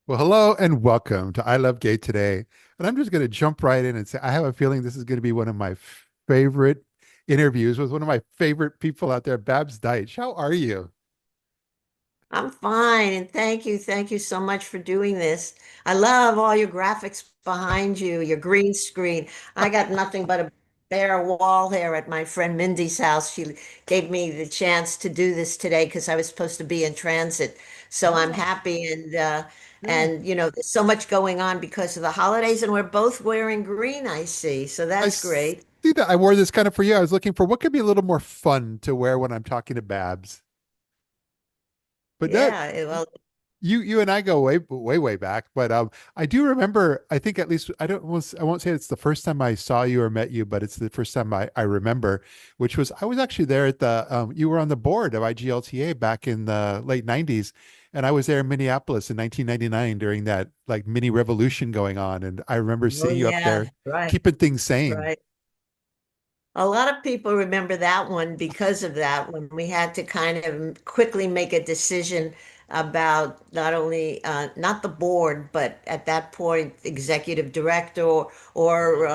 Well, hello and welcome to I Love Gay today. And I'm just going to jump right in and say I have a feeling this is going to be one of my favorite interviews with one of my favorite people out there, Babs Deitch. How are you? I'm fine, and thank you. Thank you so much for doing this. I love all your graphics behind you, your green screen. I got nothing but a bare wall here at my friend Mindy's house. She gave me the chance to do this today because I was supposed to be in transit. So I'm Oh, happy yeah. there's so much going on because of the holidays, and we're both wearing green, I see. So I that's great. see that I wore this kind of for you. I was looking for what could be a little more fun to wear when I'm talking to Babs. But no, Well, you and I go way back, but I do remember. I think at least I won't say it's the first time I saw you or met you, but it's the first time I remember, which was I was actually there at the you were on the board of IGLTA back in the late '90s, and I was there in Minneapolis in 1999 during that like mini revolution going on, and I remember oh seeing you up yeah, there right, keeping things sane. right. A lot of people remember that one because of that, when we had to kind of quickly make a decision about not only not the board, but at that point, executive director or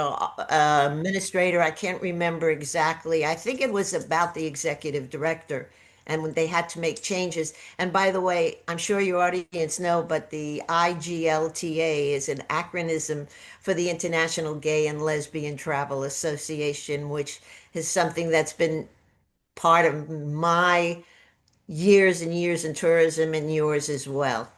administrator. I can't remember exactly. I think it was about the executive director, and when they had to make changes. And by the way, I'm sure your audience know, but the IGLTA is an acronym for the International Gay and Lesbian Travel Association, which is something that's been part of my years and years in tourism and yours as well.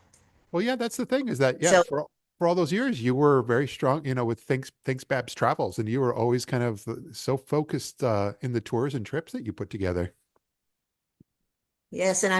Well, yeah, that's the thing is that yeah, So for all those years you were very strong, with Thanks Babs Travels, and you were always kind of so focused in the tours and trips that you put together. yes, and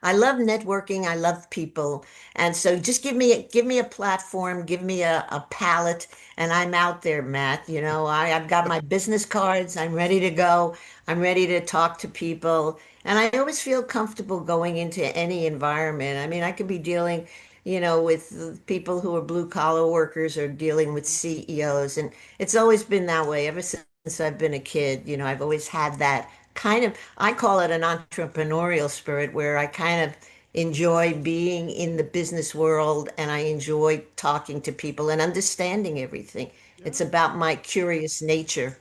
I love networking. I love people. And so just give me a platform, give me a palette, and I'm out there, Matt. I've got my business cards. I'm ready to go. I'm ready to talk to people. And I always feel comfortable going into any environment. I mean, I could be dealing, with people who are blue collar workers or dealing with CEOs. And it's always been that way ever since I've been a kid. I've always had that kind of, I call it an entrepreneurial spirit where I kind of enjoy being in the business world and I enjoy talking to people and understanding everything. It's Yeah. about my curious nature.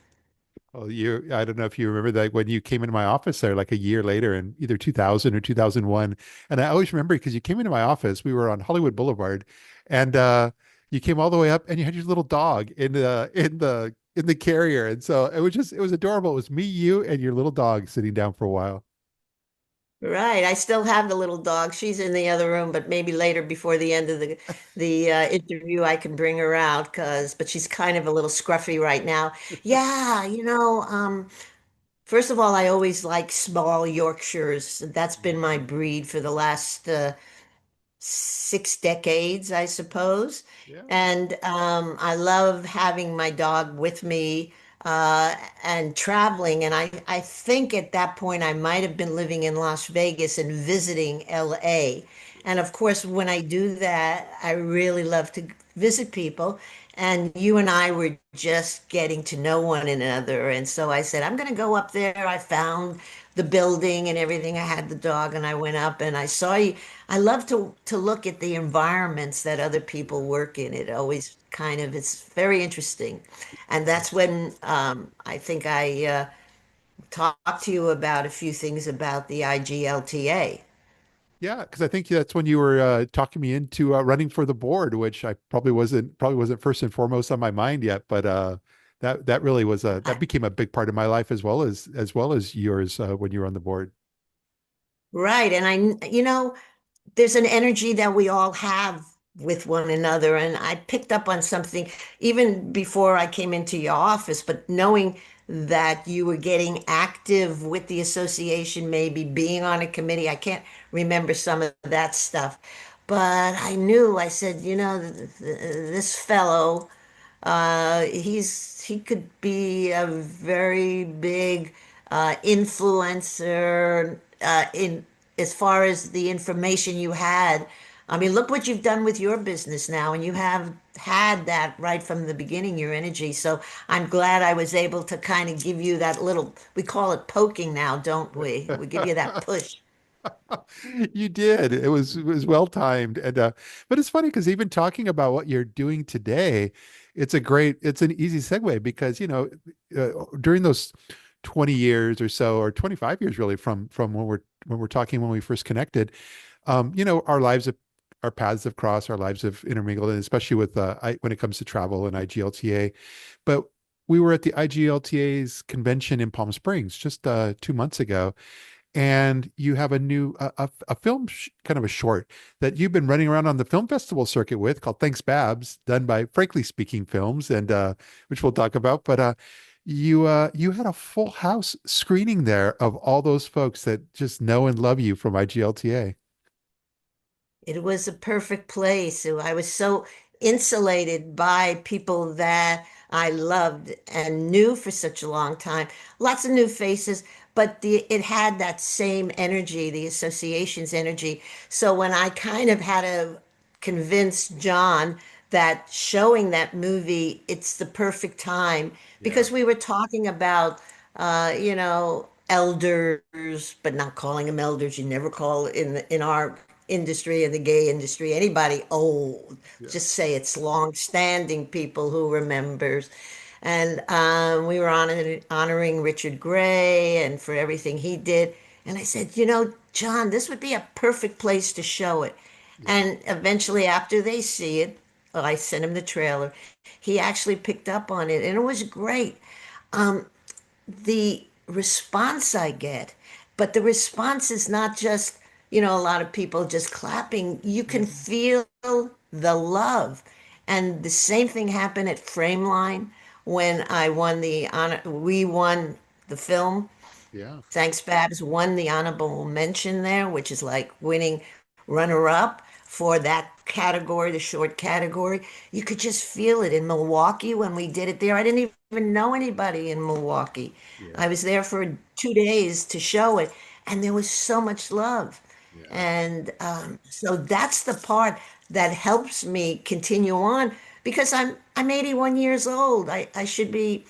Well, I don't know if you remember that when you came into my office there like a year later in either 2000 or 2001. And I always remember because you came into my office, we were on Hollywood Boulevard, and you came all the way up and you had your little dog in the carrier. And so it was adorable. It was me, you, and your little dog sitting down for a while. Right. I still have the little dog. She's in the other room, but maybe later before the end of the interview, I can bring her out but she's kind of a little scruffy right now. Yeah, first of all, I always like small Yorkshires. That's been my Mm. breed for the last 6 decades, I suppose. Yeah. And I love having my dog with me uh, and traveling. And I think at that point I might have been living in Las Vegas and visiting LA. And of course, when I do that, I really love to visit people. And you and I were just getting to know one another. And so I said, I'm going to go up there. I found the building and everything. I had the dog and I went up and I saw you. I love to look at the environments that other people work in. It always kind of it's very interesting, and that's when I think I talked to you about a few things about the IGLTA. Yeah, because I think that's when you were talking me into running for the board, which I probably wasn't first and foremost on my mind yet, but that really was that became a big part of my life as well as yours when you were on the board. Right, and there's an energy that we all have with one another. And I picked up on something even before I came into your office, but knowing that you were getting active with the association, maybe being on a committee, I can't remember some of that stuff. But I said, this fellow, he could be a very big influencer in as far as the information you had. I mean, look what you've done with your business now, and you have had that right from the beginning, your energy. So I'm glad I was able to kind of give you that little, we call it poking now, don't we? We give you that push. You did. It was well timed, and but it's funny because even talking about what you're doing today, it's an easy segue because during those 20 years or so, or 25 years really from when we're talking when we first connected, our our paths have crossed, our lives have intermingled, and especially with when it comes to travel and IGLTA. But we were at the IGLTA's convention in Palm Springs just 2 months ago, and you have a film kind of a short that you've been running around on the film festival circuit with called Thanks Babs, done by Frankly Speaking Films, and which we'll talk about. But you had a full house screening there of all those folks that just know and love you from IGLTA. It was a perfect place. So I was so insulated by people that I loved and knew for such a long time. Lots of new faces, but it had that same energy, the associations energy. So when I kind of had to convince John that showing that movie, it's the perfect time Yeah, because we were talking about, elders, but not calling them elders. You never call in our industry and the gay industry anybody old. yeah, Just say it's long-standing people who remembers. And we were honoring Richard Gray and for everything he did. And I said, John, this would be a perfect place to show it. yeah, And eventually, after they see it, I sent him the trailer. He actually picked up on it, and it was great. The response I get, but the response is not just, a lot of people just clapping. You can mhm, feel the love. And the same thing happened at Frameline when I won the honor. We won the film. yeah, Thanks Babs won the honorable mention there, which is like winning runner up for that category, the short category. You could just feel it in Milwaukee when we did it there. I didn't even know anybody in Milwaukee. I yeah, was there for 2 days to show it, and there was so much love. yeah. And so that's the part that helps me continue on because I'm 81 years old. I should be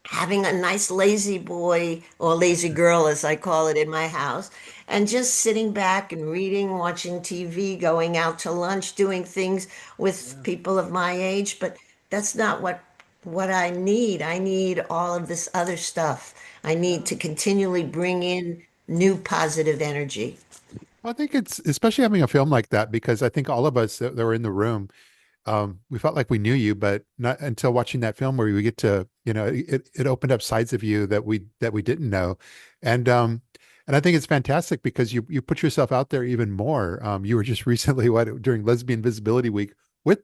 having a nice lazy boy or lazy girl, as I call it in my house, and just sitting back and reading, watching TV, going out to lunch, doing things with Yeah. people of my age. But that's not what I need. I need all of this other stuff. I need Yeah. to continually bring in new positive energy. Well, I think it's especially having a film like that because I think all of us that were in the room, we felt like we knew you, but not until watching that film where we get to, it opened up sides of you that we didn't know, and and I think it's fantastic because you put yourself out there even more. You were just recently during Lesbian Visibility Week with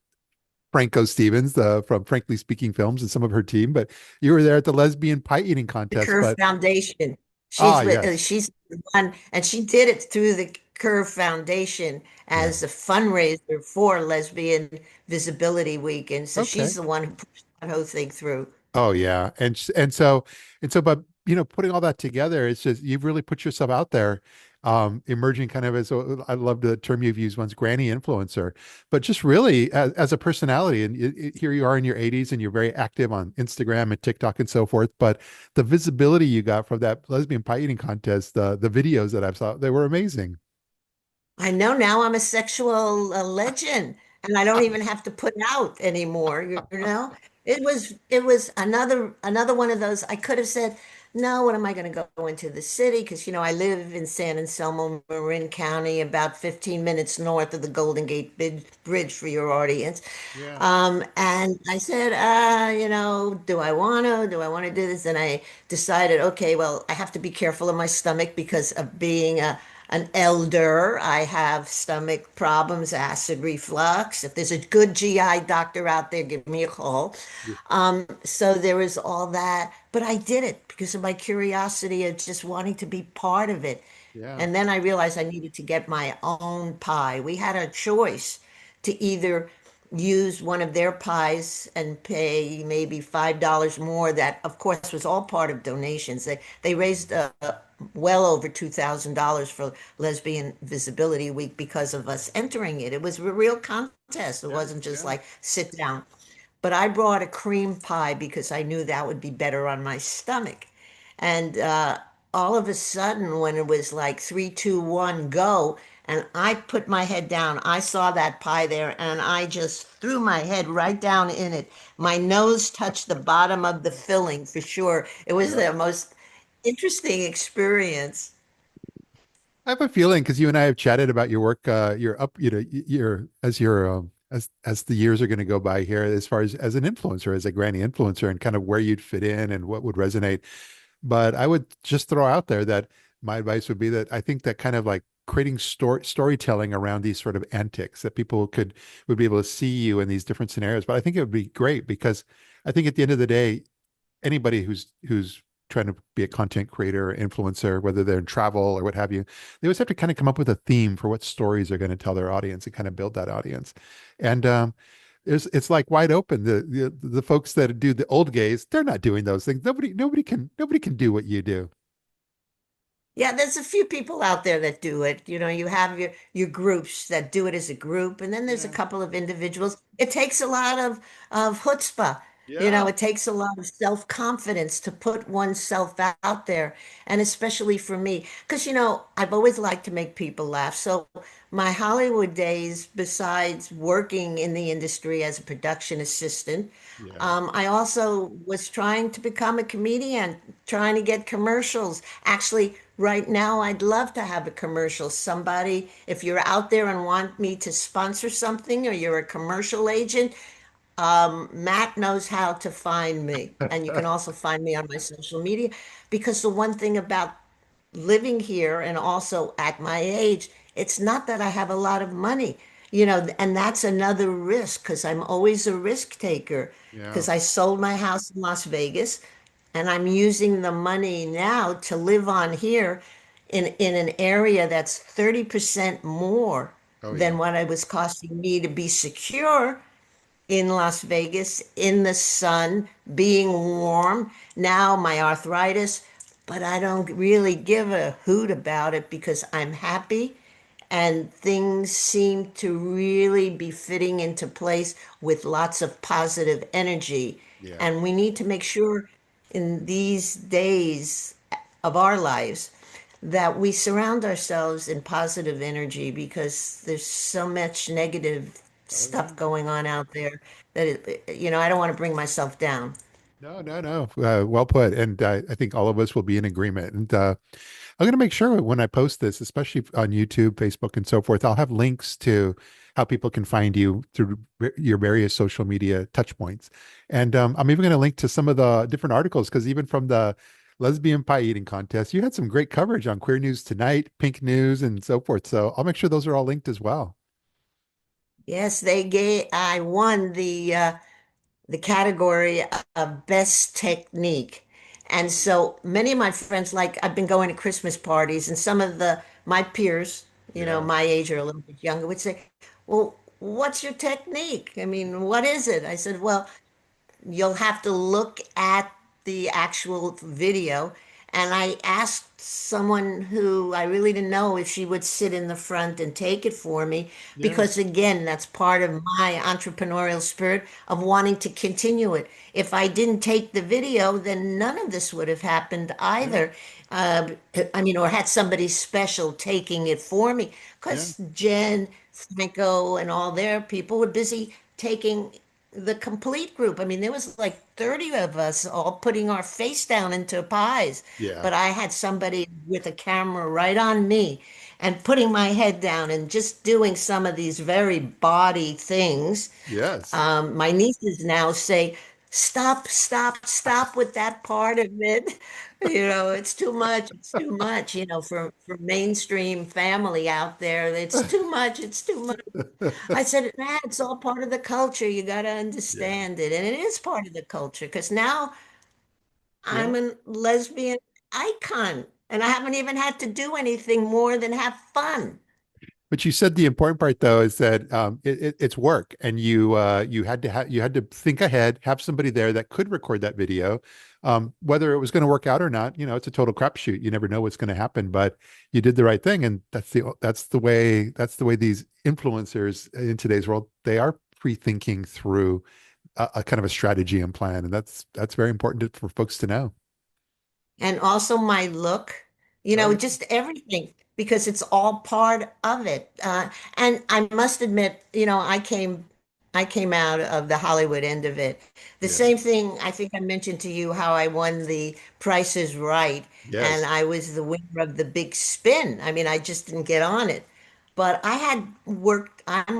Franco Stevens, from Frankly Speaking Films and some of her team, but you were there at the lesbian pie eating The contest. Curve But Foundation. ah, yes, She's the one, and she did it through the Curve Foundation yeah, as a fundraiser for Lesbian Visibility Week, and so okay. she's the one who pushed that whole thing through. Oh yeah. And so but putting all that together, it's just you've really put yourself out there, emerging kind of as I love the term you've used once, granny influencer, but just really as a personality. And here you are in your 80s and you're very active on Instagram and TikTok and so forth. But the visibility you got from that lesbian pie eating contest, the videos that I've saw, they were amazing. I know now I'm a sexual legend and I don't even have to put out anymore, you know? It was another one of those I could have said, no, what am I going to go into the city? Because I live in San Anselmo, Marin County, about 15 minutes north of the Golden Gate Bridge for your audience. Yeah. And I said, do I want to do this? And I decided, okay, well, I have to be careful of my stomach because of being an elder. I have stomach problems, acid reflux. If there's a good GI doctor out there, give me a call. Yeah. So there was all that, but I did it because of my curiosity of just wanting to be part of it. Yeah. And then I realized I needed to get my own pie. We had a choice to either use one of their pies and pay maybe $5 more. That, of course, was all part of donations. They raised well over $2,000 for Lesbian Visibility Week because of us entering it. It was a real contest. It Yeah. wasn't just Yeah. like sit down. But I brought a cream pie because I knew that would be better on my stomach. And all of a sudden, when it was like three, two, one, go, and I put my head down, I saw that pie there and I just threw my head right down in it. My nose touched the bottom of the filling for sure. It was Yeah. the most interesting experience. I have a feeling because you and I have chatted about your work, you're up, you're as you're as the years are going to go by here, as far as an influencer, as a granny influencer, and kind of where you'd fit in and what would resonate. But I would just throw out there that my advice would be that I think that kind of like creating storytelling around these sort of antics that people would be able to see you in these different scenarios. But I think it would be great because I think at the end of the day, anybody who's trying to be a content creator or influencer, whether they're in travel or what have you, they always have to kind of come up with a theme for what stories they're going to tell their audience and kind of build that audience. And it's like wide open. The folks that do the old gays, they're not doing those things. Nobody can do what you do. Yeah, there's a few people out there that do it. You know, you have your groups that do it as a group, and then there's a Yeah. couple of individuals. It takes a lot of chutzpah. You know, Yeah. it takes a lot of self-confidence to put oneself out there, and especially for me, because I've always liked to make people laugh. So my Hollywood days, besides working in the industry as a production assistant, Yeah. I also was trying to become a comedian, trying to get commercials. Actually, right now, I'd love to have a commercial. Somebody, if you're out there and want me to sponsor something or you're a commercial agent, Matt knows how to find me. And you can also find me on my social media because the one thing about living here and also at my age, it's not that I have a lot of money, and that's another risk because I'm always a risk taker Yeah. because I sold my house in Las Vegas and I'm using the money now to live on here in an area that's 30% more Oh yeah. than what it was costing me to be secure in Las Vegas in the sun, being warm. Now my arthritis, but I don't really give a hoot about it because I'm happy and things seem to really be fitting into place with lots of positive energy. Yeah. And we need to make sure in these days of our lives that we surround ourselves in positive energy because there's so much negative Oh yeah. stuff going on out there that I don't want to bring myself down. No, no, no. Well put. And I think all of us will be in agreement. And I'm going to make sure when I post this, especially on YouTube, Facebook, and so forth, I'll have links to how people can find you through your various social media touch points. And I'm even going to link to some of the different articles because even from the lesbian pie eating contest, you had some great coverage on Queer News Tonight, Pink News, and so forth. So I'll make sure those are all linked as well. Yes, I won the category of best technique. And so many of my friends, like I've been going to Christmas parties, and some of my peers, Yeah. my age or a little bit younger, would say, "Well, what's your technique? I mean, what is it?" I said, "Well, you'll have to look at the actual video." And I asked someone who I really didn't know if she would sit in the front and take it for me, Yeah. because again, that's part of my entrepreneurial spirit of wanting to continue it. If I didn't take the video, then none of this would have happened Yeah. either. Uh, I mean, or had somebody special taking it for me, Yeah. because Jen, Franco, and all their people were busy taking the complete group. I mean, there was like 30 of us all putting our face down into pies, Yeah. but I had somebody with a camera right on me and putting my head down and just doing some of these very body things. Yes. My nieces now say, "Stop, stop, stop with that part of it." It's too much. It's too much, for mainstream family out there. It's too much. It's too much. I said, nah, it's all part of the culture. You got to Yeah. understand it. And it is part of the culture because now Yeah. I'm a lesbian icon and I haven't even had to do anything more than have fun. But you said the important part though is that it's work, and you had to think ahead, have somebody there that could record that video, whether it was going to work out or not. It's a total crapshoot. You never know what's going to happen, but you did the right thing, and that's the way these influencers in today's world, they are pre-thinking through a kind of a strategy and plan, and that's very important for folks to know. and also my look, Oh yeah. just everything, because it's all part of it. And I must admit, I came out of the Hollywood end of it. The Yeah. same thing, I think I mentioned to you how I won the Price is Right, and Yes. I was the winner of the big spin. I mean, I just didn't get on it. But I'm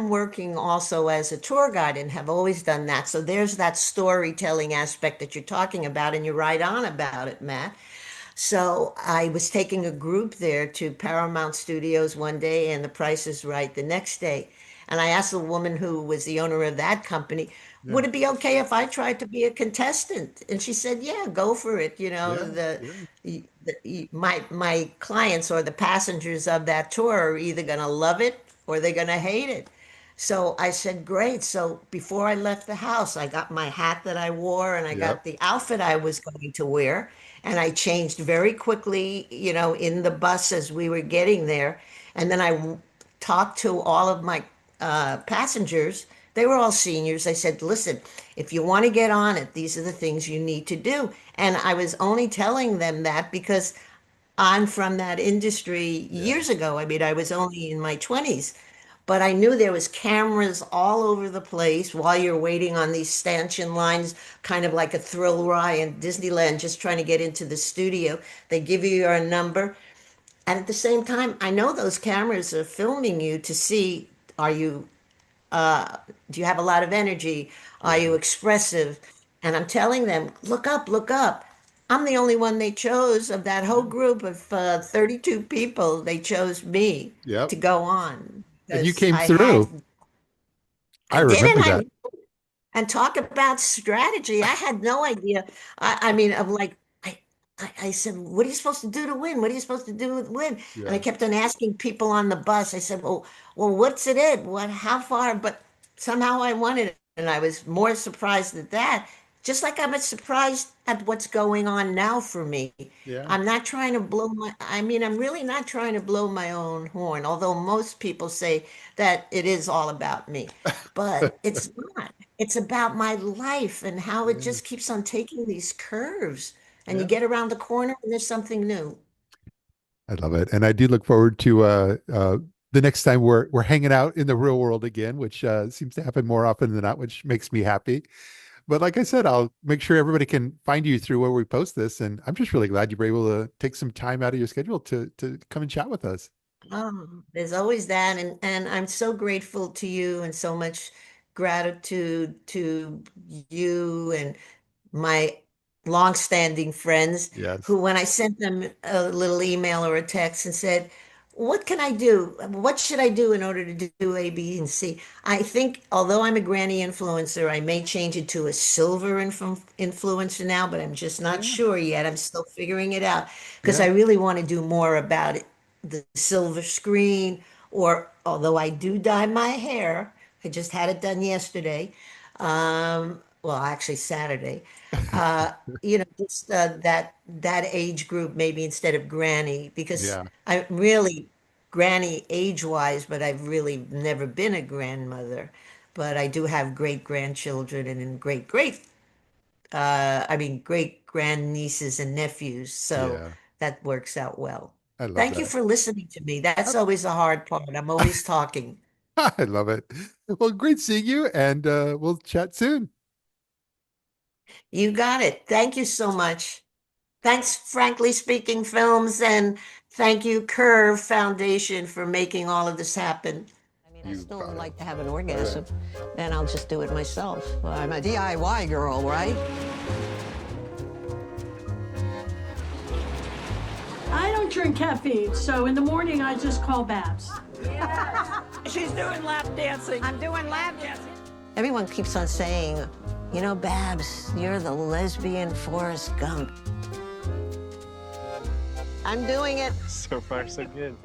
working also as a tour guide and have always done that. So there's that storytelling aspect that you're talking about, and you're right on about it, Matt. So I was taking a group there to Paramount Studios one day and The Price is Right the next day. And I asked the woman who was the owner of that company, Yeah. would it be okay if I tried to be a contestant? And she said, yeah, go for it. Yeah. Yeah. My clients or the passengers of that tour are either going to love it or they're going to hate it. So I said, great. So before I left the house, I got my hat that I wore and I Yep. got the outfit I was going to wear. And I changed very quickly, in the bus as we were getting there. And then I talked to all of my passengers. They were all seniors. I said, listen, if you want to get on it, these are the things you need to do. And I was only telling them that because I'm from that industry Yeah. years ago. I mean, I was only in my 20s, but I knew there was cameras all over the place while you're waiting on these stanchion lines, kind of like a thrill ride in Disneyland, just trying to get into the studio. They give you your number. And at the same time, I know those cameras are filming you to see, are you do you have a lot of energy? Are Yeah. you expressive? And I'm telling them, look up, look up. I'm the only one they chose of that whole Yeah. group of 32 people. They chose me Yep. to go on And you because came through. I I did, remember and that. and talk about strategy. I had no idea. I mean, I'm like, I said, what are you supposed to do to win? What are you supposed to do to win? And I Yeah. kept on asking people on the bus. I said, well, what's it in? How far? But somehow I won it. And I was more surprised at that, just like I'm surprised at what's going on now for me. Yeah. I'm not trying to I mean, I'm really not trying to blow my own horn, although most people say that it is all about me. But it's not. It's about my life and how it Yeah. just keeps on taking these curves. And you Yeah. get around the corner and there's something new. I love it. And I do look forward to the next time we're hanging out in the real world again, which seems to happen more often than not, which makes me happy. But like I said, I'll make sure everybody can find you through where we post this. And I'm just really glad you were able to take some time out of your schedule to come and chat with us. There's always that, and I'm so grateful to you, and so much gratitude to you and my longstanding friends Yes. who, when I sent them a little email or a text and said, what can I do? What should I do in order to do A, B, and C? I think, although I'm a granny influencer, I may change it to a silver influencer now, but I'm just not Yeah. sure yet. I'm still figuring it out because Yeah. I really want to do more about it, the silver screen, or although I do dye my hair, I just had it done yesterday. Well, actually Saturday. Uh, just that age group maybe instead of granny, because Yeah. I really granny age-wise, but I've really never been a grandmother. But I do have great grandchildren and I mean, great grandnieces and nephews. So Yeah. that works out well. I love Thank you that. for listening to me. That's always the hard part. I'm always talking. I love it. Well, great seeing you, and we'll chat soon. You got it. Thank you so much. Thanks, Frankly Speaking Films, and thank you, Curve Foundation, for making all of this happen. I mean, I You still got it. like to have an All right. orgasm, and I'll just do it myself. Well, I'm a DIY girl, right? I don't drink caffeine, so in the morning I just call Babs. She's doing lap dancing. I'm doing lap dancing. Everyone keeps on saying, Babs, you're the lesbian Forrest Gump. I'm doing it. So far, so good.